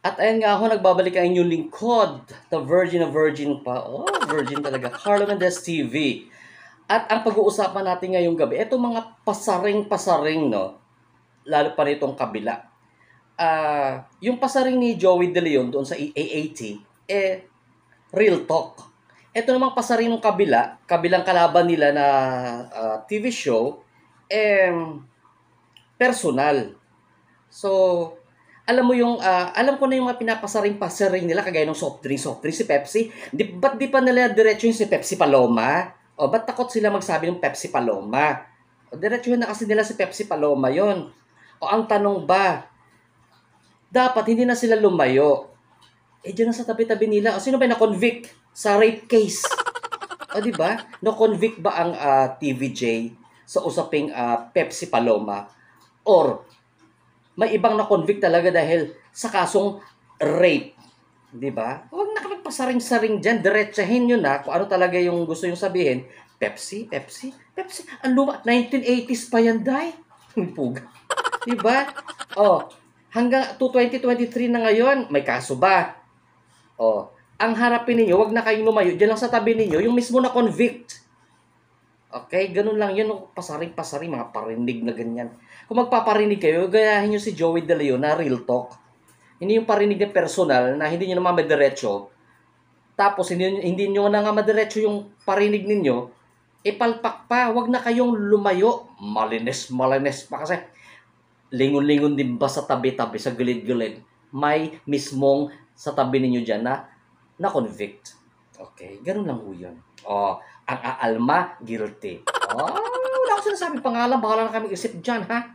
At ayan nga ako, nagbabalik ang inyong lingkod, the virgin na virgin pa. Oh, virgin talaga. Carlo Mendez TV. At ang pag-uusapan natin ngayong gabi, itong mga pasaring-pasaring, no? Lalo pa nitong kabila. Yung pasaring ni Joey De Leon doon sa AAT, real talk. Ito namang pasaring ng kabilang kalaban nila na TV show, personal. So, alam ko na yung mga pinapasaring-pasaring nila kagaya ng soft drink, si Pepsi. Ba't di pa nila diretso yung si Pepsi Paloma? O, ba't takot sila magsabi ng Pepsi Paloma? O, diretsuhin na kasi nila si Pepsi Paloma yon. O, ang tanong ba, dapat hindi na sila lumayo. Diyan na sa tabi-tabi nila. O, sino ba na-convict sa rape case? O, di ba? No-convict ba ang TVJ sa usaping Pepsi Paloma? Or, may ibang na-convict talaga dahil sa kasong rape. Di ba? Huwag na kami pasaring-saring dyan. Diretsahin nyo na kung ano talaga yung gusto yung sabihin. Pepsi. Ang luma. 1980s pa yan, day. Puga. Di ba? Oh, hanggang 2023 na ngayon, may kaso ba? Oh, ang harapin ninyo, wag na kayong lumayo. Diyan lang sa tabi ninyo, yung mismo na convict. Okay? Ganun lang yun. Pasaring-pasaring, mga parinig na ganyan. Kung magpaparinig kayo, gayahin nyo si Joey De Leon na real talk. Hindi yung parinig na personal na hindi nyo naman madiretso. Tapos hindi nyo na nga madiretso yung parinig ninyo, ipalpak pa. Wag na kayong lumayo. Malinis pa. Kasi lingon-lingon din ba sa tabi-tabi, sa gilid-gilid, may mismong sa tabi ninyo dyan na convict. Okay? Ganun lang ho yun. Oh, ang aalma, guilty. Oh, wala ko sinasabing pangalan. Bahala na kami isip dyan, ha?